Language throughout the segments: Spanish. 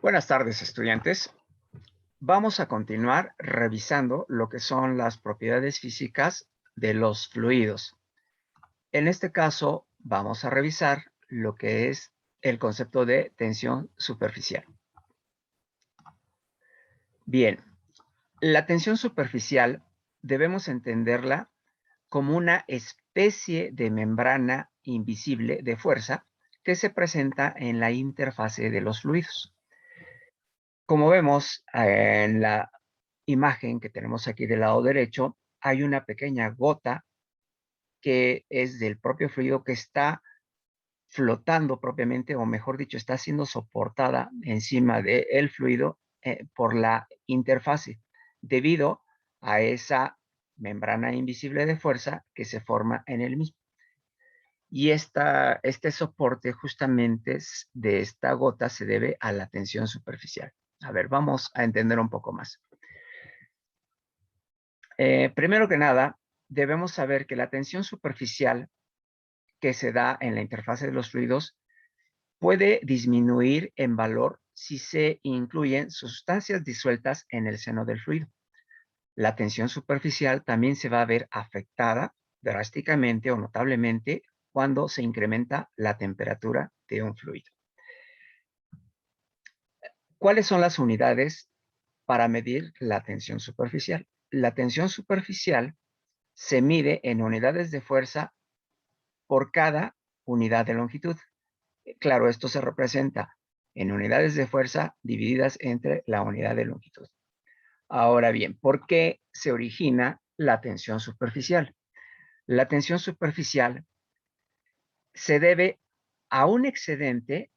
Buenas tardes, estudiantes. Vamos a continuar revisando lo que son las propiedades físicas de los fluidos. En este caso, vamos a revisar lo que es el concepto de tensión superficial. Bien, la tensión superficial debemos entenderla como una especie de membrana invisible de fuerza que se presenta en la interfase de los fluidos. Como vemos en la imagen que tenemos aquí del lado derecho, hay una pequeña gota que es del propio fluido que está flotando propiamente, o mejor dicho, está siendo soportada encima del fluido por la interfase, debido a esa membrana invisible de fuerza que se forma en el mismo. Y este soporte justamente de esta gota se debe a la tensión superficial. A ver, vamos a entender un poco más. Primero que nada, debemos saber que la tensión superficial que se da en la interfase de los fluidos puede disminuir en valor si se incluyen sustancias disueltas en el seno del fluido. La tensión superficial también se va a ver afectada drásticamente o notablemente cuando se incrementa la temperatura de un fluido. ¿Cuáles son las unidades para medir la tensión superficial? La tensión superficial se mide en unidades de fuerza por cada unidad de longitud. Claro, esto se representa en unidades de fuerza divididas entre la unidad de longitud. Ahora bien, ¿por qué se origina la tensión superficial? La tensión superficial se debe a un excedente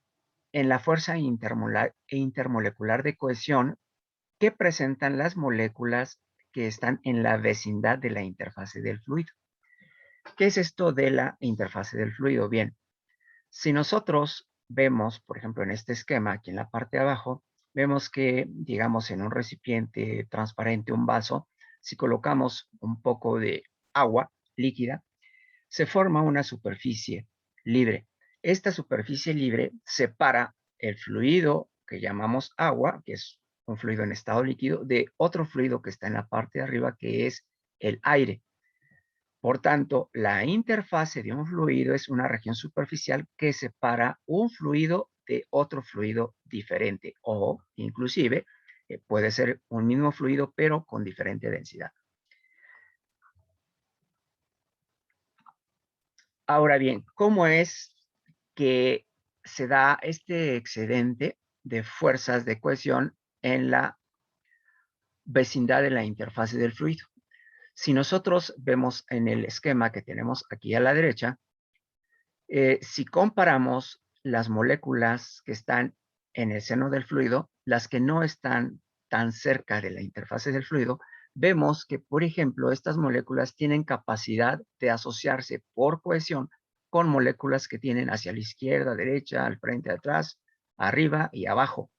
en la fuerza intermolecular de cohesión que presentan las moléculas que están en la vecindad de la interfase del fluido. ¿Qué es esto de la interfase del fluido? Bien, si nosotros vemos, por ejemplo, en este esquema, aquí en la parte de abajo, vemos que, digamos, en un recipiente transparente, un vaso, si colocamos un poco de agua líquida, se forma una superficie libre. Esta superficie libre separa el fluido que llamamos agua, que es un fluido en estado líquido, de otro fluido que está en la parte de arriba, que es el aire. Por tanto, la interfase de un fluido es una región superficial que separa un fluido de otro fluido diferente, o inclusive puede ser un mismo fluido pero con diferente densidad. Ahora bien, ¿cómo es que se da este excedente de fuerzas de cohesión en la vecindad de la interfase del fluido? Si nosotros vemos en el esquema que tenemos aquí a la derecha, si comparamos las moléculas que están en el seno del fluido, las que no están tan cerca de la interfase del fluido, vemos que, por ejemplo, estas moléculas tienen capacidad de asociarse por cohesión con moléculas que tienen hacia la izquierda, derecha, al frente, atrás, arriba y abajo.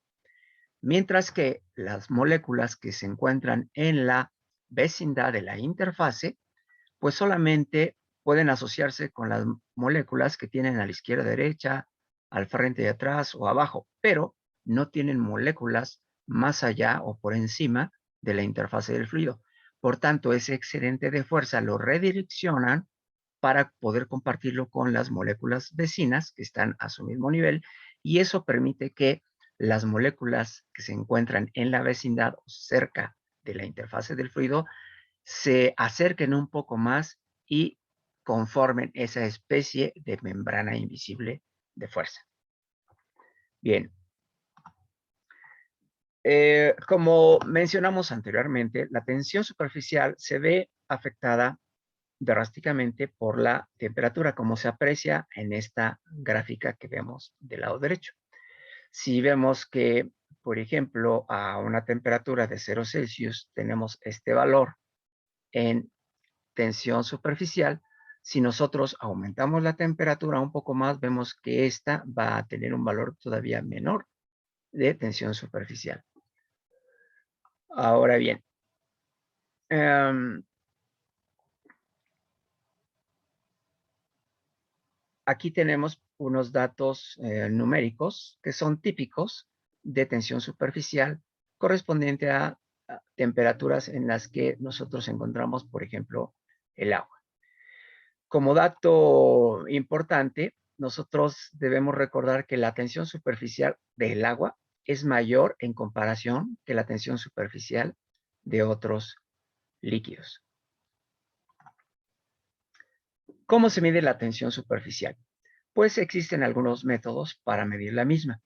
Mientras que las moléculas que se encuentran en la vecindad de la interfase, pues solamente pueden asociarse con las moléculas que tienen a la izquierda, derecha, al frente y atrás o abajo, pero no tienen moléculas más allá o por encima de la interfase del fluido. Por tanto, ese excedente de fuerza lo redireccionan para poder compartirlo con las moléculas vecinas que están a su mismo nivel, y eso permite que las moléculas que se encuentran en la vecindad o cerca de la interfase del fluido se acerquen un poco más y conformen esa especie de membrana invisible de fuerza. Bien, como mencionamos anteriormente, la tensión superficial se ve afectada drásticamente por la temperatura, como se aprecia en esta gráfica que vemos del lado derecho. Si vemos que, por ejemplo, a una temperatura de 0 Celsius tenemos este valor en tensión superficial, si nosotros aumentamos la temperatura un poco más, vemos que esta va a tener un valor todavía menor de tensión superficial. Ahora bien, aquí tenemos unos datos numéricos que son típicos de tensión superficial correspondiente a temperaturas en las que nosotros encontramos, por ejemplo, el agua. Como dato importante, nosotros debemos recordar que la tensión superficial del agua es mayor en comparación que la tensión superficial de otros líquidos. ¿Cómo se mide la tensión superficial? Pues existen algunos métodos para medir la misma.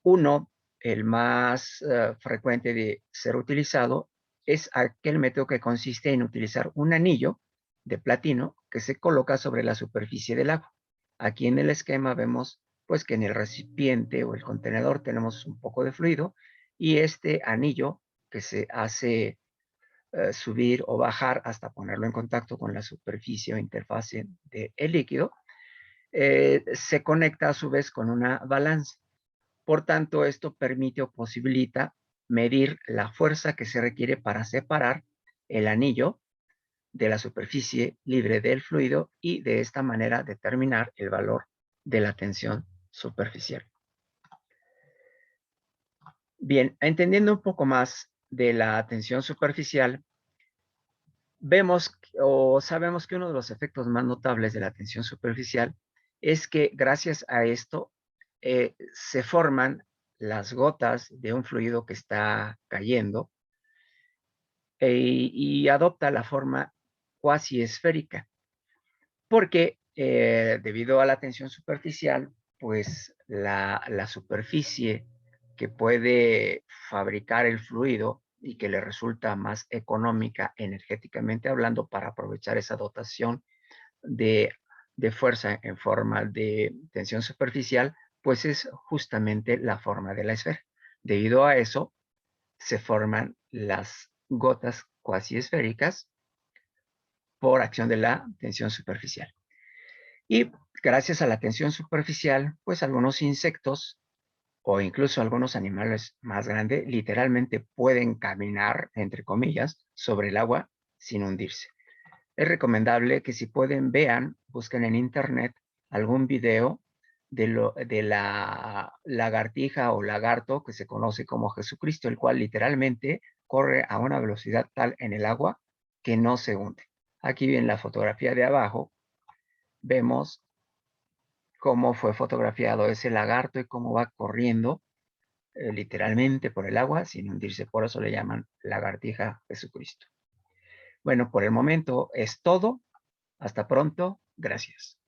Uno, el más frecuente de ser utilizado, es aquel método que consiste en utilizar un anillo de platino que se coloca sobre la superficie del agua. Aquí en el esquema vemos pues que en el recipiente o el contenedor tenemos un poco de fluido y este anillo que se hace subir o bajar hasta ponerlo en contacto con la superficie o interfase del líquido, se conecta a su vez con una balanza. Por tanto, esto permite o posibilita medir la fuerza que se requiere para separar el anillo de la superficie libre del fluido y de esta manera determinar el valor de la tensión superficial. Bien, entendiendo un poco más de la tensión superficial, vemos o sabemos que uno de los efectos más notables de la tensión superficial es que gracias a esto se forman las gotas de un fluido que está cayendo y adopta la forma cuasi esférica, porque debido a la tensión superficial, pues la superficie que puede fabricar el fluido y que le resulta más económica energéticamente hablando para aprovechar esa dotación de, de fuerza en forma de tensión superficial, pues es justamente la forma de la esfera. Debido a eso, se forman las gotas cuasi esféricas por acción de la tensión superficial. Y gracias a la tensión superficial, pues algunos insectos o incluso algunos animales más grandes literalmente pueden caminar, entre comillas, sobre el agua sin hundirse. Es recomendable que si pueden vean, busquen en internet algún video de la lagartija o lagarto que se conoce como Jesucristo, el cual literalmente corre a una velocidad tal en el agua que no se hunde. Aquí en la fotografía de abajo vemos cómo fue fotografiado ese lagarto y cómo va corriendo literalmente por el agua sin hundirse. Por eso le llaman lagartija Jesucristo. Bueno, por el momento es todo. Hasta pronto. Gracias.